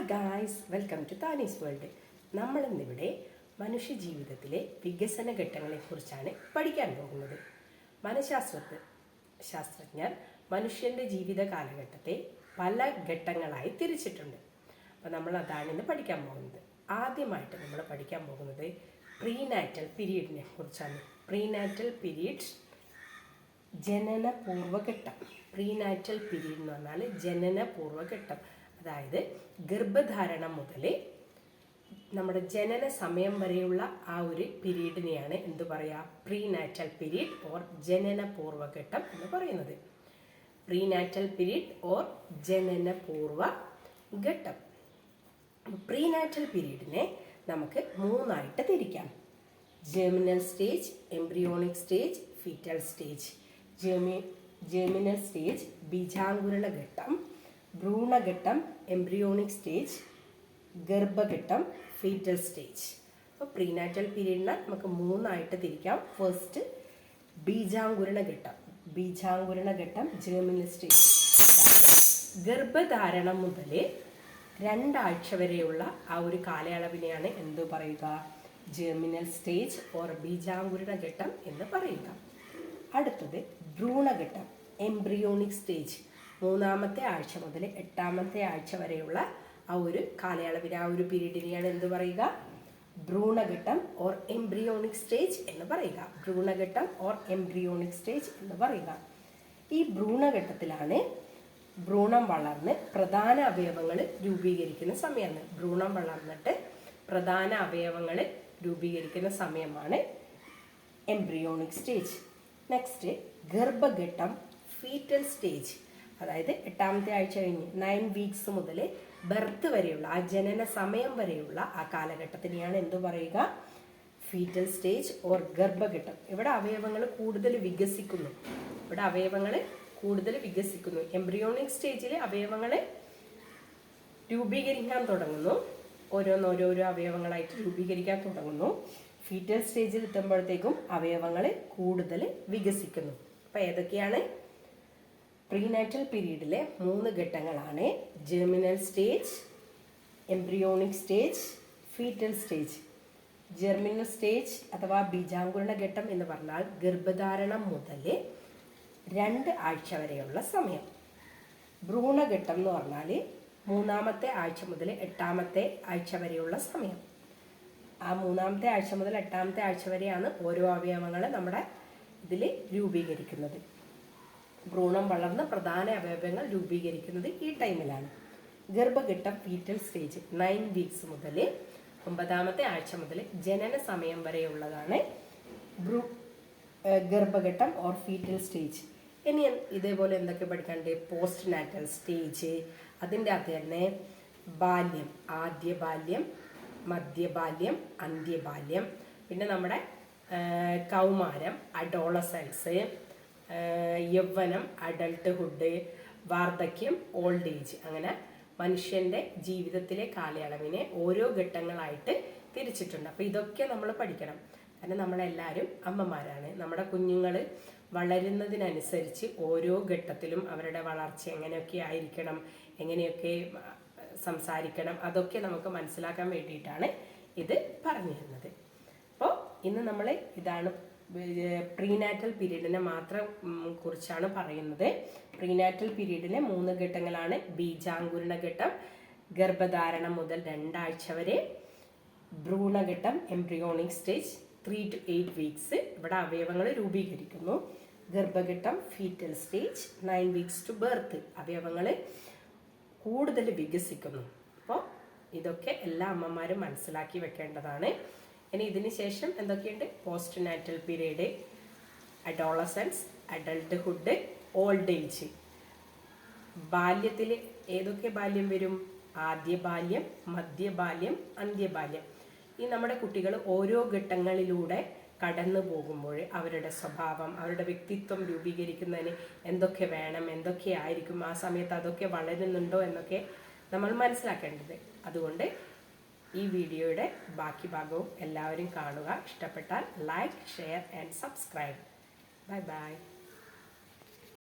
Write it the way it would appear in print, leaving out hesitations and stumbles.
Hi guys, welcome to Thani's World. നമ്മളിന്നിവിടെ മനുഷ്യജീവിതത്തിലെ വികസന ഘട്ടങ്ങളെക്കുറിച്ചാണ് പഠിക്കാൻ പോകുന്നത്. ശാസ്ത്രജ്ഞർ മനുഷ്യൻ്റെ ജീവിത കാലഘട്ടത്തെ പല ഘട്ടങ്ങളായി തിരിച്ചിട്ടുണ്ട്. അപ്പോൾ നമ്മൾ അതാണ് ഇന്ന് പഠിക്കാൻ പോകുന്നത്. ആദ്യമായിട്ട് നമ്മൾ പഠിക്കാൻ പോകുന്നത് പ്രീനാറ്റൽ പീരീഡിനെ കുറിച്ചാണ്. പ്രീനാറ്റൽ പീരീഡ് ജനനപൂർവ്വഘട്ടം. പ്രീനാറ്റൽ പീരീഡ് എന്ന് പറഞ്ഞാൽ ജനനപൂർവ്വഘട്ടം. അതായത് ഗർഭധാരണം മുതൽ നമ്മുടെ ജനന സമയം വരെയുള്ള ആ ഒരു പീരീഡിനെയാണ് എന്ത് പറയുക, പ്രീനാറ്റൽ പീരീഡ് ഓർ ജനനപൂർവ്വഘട്ടം എന്ന് പറയുന്നത്. പ്രീനാറ്റൽ പീരീഡ് ഓർ ജനനപൂർവ്വഘട്ടം. പ്രീനാറ്റൽ പീരീഡിനെ നമുക്ക് മൂന്നായിട്ട് തിരിക്കാം. Germinal stage, embryonic stage, foetal stage. Germinal stage ബീജാങ്കുരണ ഘട്ടം, ഭ്രൂണഘട്ടം എംബ്രിയോണിക് സ്റ്റേജ്, ഗർഭഘട്ടം ഫീറ്റൽ സ്റ്റേജ്. അപ്പോൾ പ്രീനാറ്റൽ പീരീഡിനെ നമുക്ക് മൂന്നായിട്ട് തിരിക്കാം. ഫസ്റ്റ് ബീജാങ്കുരണ ഘട്ടം ജെർമിനൽ സ്റ്റേജ്. ഗർഭധാരണം മുതൽ 2 ആഴ്ച വരെയുള്ള ആ ഒരു കാലയളവിനെയാണ് എന്ത് പറയുക, ജെർമിനൽ സ്റ്റേജ് ഓർ ബീജാങ്കുരണ ഘട്ടം എന്ന് പറയുക. അടുത്തത് ഭ്രൂണഘട്ടം എംബ്രിയോണിക് സ്റ്റേജ്. 3-ാമത്തെ ആഴ്ച മുതൽ 8-ാമത്തെ ആഴ്ച വരെയുള്ള ആ ഒരു കാലയളവിനെ, ആ ഒരു പീരീഡിനെയാണ് എന്ത് പറയുക, ഭ്രൂണഘട്ടം ഓർ എംബ്രിയോണിക് സ്റ്റേജ് എന്ന് പറയുക. ഭ്രൂണഘട്ടം ഓർ എംബ്രിയോണിക് സ്റ്റേജ് എന്ന് പറയുക. ഈ ഭ്രൂണഘട്ടത്തിലാണ് ഭ്രൂണം വളർന്ന് പ്രധാന അവയവങ്ങൾ രൂപീകരിക്കുന്ന സമയമാണ്. ഭ്രൂണം വളർന്നിട്ട് പ്രധാന അവയവങ്ങൾ രൂപീകരിക്കുന്ന സമയമാണ് എംബ്രിയോണിക് സ്റ്റേജ്. നെക്സ്റ്റ് ഗർഭഘട്ടം ഫീറ്റൽ സ്റ്റേജ്. അതായത് 8-ാമത്തെ ആഴ്ച കഴിഞ്ഞ് 9 വീക്സ് മുതൽ ബർത്ത് വരെയുള്ള ആ ജനന സമയം വരെയുള്ള ആ കാലഘട്ടത്തിനെയാണ് എന്തു പറയുക, ഫീറ്റൽ സ്റ്റേജ് ഓർ ഗർഭഘട്ടം. ഇവിടെ അവയവങ്ങൾ കൂടുതൽ വികസിക്കുന്നു. എംബ്രിയോണിക് സ്റ്റേജിൽ അവയവങ്ങൾ രൂപീകരിക്കാൻ തുടങ്ങുന്നു. ഓരോരോ അവയവങ്ങളായിട്ട് രൂപീകരിക്കാൻ തുടങ്ങുന്നു. ഫീറ്റൽ സ്റ്റേജിൽ എത്തുമ്പോഴത്തേക്കും അവയവങ്ങൾ കൂടുതൽ വികസിക്കുന്നു. അപ്പോൾ ഏതൊക്കെയാണ് പ്രീനാറ്റൽ പീരീഡിലെ 3 ഘട്ടങ്ങളാണ്? Germinal stage, embryonic stage, foetal stage. Germinal stage അഥവാ ബീജാങ്കുരണ ഘട്ടം എന്ന് പറഞ്ഞാൽ ഗർഭധാരണം മുതൽ 2 ആഴ്ച വരെയുള്ള സമയം. ഭ്രൂണഘട്ടം എന്ന് പറഞ്ഞാൽ 3-ാമത്തെ ആഴ്ച മുതൽ 8-ാമത്തെ ആഴ്ച വരെയുള്ള സമയം. ആ 3-ാമത്തെ ആഴ്ച മുതൽ 8-ാമത്തെ ആഴ്ച വരെയാണ് ഓരോ അവയവങ്ങൾ നമ്മുടെ ഇതിൽ രൂപീകരിക്കുന്നത്. ഭ്രൂണം വളർന്ന് പ്രധാന അവയവങ്ങൾ രൂപീകരിക്കുന്നത് ഈ ടൈമിലാണ്. ഗർഭഘട്ടം ഫീറ്റൽ സ്റ്റേജ് 9 വീക്സ് മുതൽ 9-ാമത്തെ ആഴ്ച മുതൽ ജനന സമയം വരെയുള്ളതാണ് ഗർഭഘട്ടം ഓർ ഫീറ്റൽ സ്റ്റേജ്. ഇനി ഇതേപോലെ എന്തൊക്കെ പഠിക്കാനുണ്ട്? പോസ്റ്റ് നാറ്റൽ സ്റ്റേജ്, അതിൻ്റെ അകത്ത് തന്നെ ബാല്യം, ആദ്യ ബാല്യം, മധ്യബാല്യം, അന്ത്യബാല്യം, പിന്നെ നമ്മുടെ കൗമാരം, അഡോളസൻസ്, യൗവനം, അഡൾട്ട്ഹുഡ്, വാർദ്ധക്യം, ഓൾഡ് ഏജ്. അങ്ങനെ മനുഷ്യൻ്റെ ജീവിതത്തിലെ കാലയളവിനെ ഓരോ ഘട്ടങ്ങളായിട്ട് തിരിച്ചിട്ടുണ്ട്. അപ്പോൾ ഇതൊക്കെ നമ്മൾ പഠിക്കണം. കാരണം നമ്മളെല്ലാവരും അമ്മമാരാണ്. നമ്മുടെ കുഞ്ഞുങ്ങൾ വളരുന്നതിനനുസരിച്ച് ഓരോ ഘട്ടത്തിലും അവരുടെ വളർച്ച എങ്ങനെയൊക്കെ ആയിരിക്കണം, എങ്ങനെയൊക്കെ സംസാരിക്കണം, അതൊക്കെ നമുക്ക് മനസ്സിലാക്കാൻ വേണ്ടിയിട്ടാണ് ഇത് പറഞ്ഞു തരുന്നത്. അപ്പോൾ ഇന്ന് നമ്മൾ ഇതാണ് പ്രീനാറ്റൽ പീരീഡിനെ മാത്രം കുറിച്ചാണ് പറയുന്നത്. പ്രീനാറ്റൽ പീരീഡിലെ 3 ഘട്ടങ്ങളാണ്. ബീജാങ്കുരണ ഘട്ടം ഗർഭധാരണം മുതൽ 2 ആഴ്ച വരെ, ഭ്രൂണഘട്ടം എംബ്രിയോണിക് സ്റ്റേജ് 3 to 8 വീക്സ്, ഇവിടെ അവയവങ്ങൾ രൂപീകരിക്കുന്നു. ഗർഭഘട്ടം foetal stage 9 weeks to birth, അവയവങ്ങൾ കൂടുതൽ വികസിക്കുന്നു. അപ്പോൾ ഇതൊക്കെ എല്ലാ അമ്മമാരും മനസ്സിലാക്കി വെക്കേണ്ടതാണ്. ഇനി ഇതിന് ശേഷം എന്തൊക്കെയുണ്ട്? Post natal period, adolescence, adulthood, old age. ബാല്യത്തിൽ ഏതൊക്കെ ബാല്യം വരും? ആദ്യ ബാല്യം, മധ്യബാല്യം, അന്ത്യബാല്യം. ഈ നമ്മുടെ കുട്ടികൾ ഓരോ ഘട്ടങ്ങളിലൂടെ കടന്നു പോകുമ്പോൾ അവരുടെ സ്വഭാവം, അവരുടെ വ്യക്തിത്വം രൂപീകരിക്കുന്നതിന് എന്തൊക്കെ വേണം, എന്തൊക്കെ ആയിരിക്കും, ആ സമയത്ത് അതൊക്കെ വളരുന്നുണ്ടോ എന്നൊക്കെ നമ്മൾ മനസ്സിലാക്കേണ്ടത്. അതുകൊണ്ട് ഈ വീഡിയോയുടെ ബാക്കി ഭാഗവും എല്ലാവരും കാണുക. ഇഷ്ടപ്പെട്ടാൽ like, share and subscribe. Bye bye.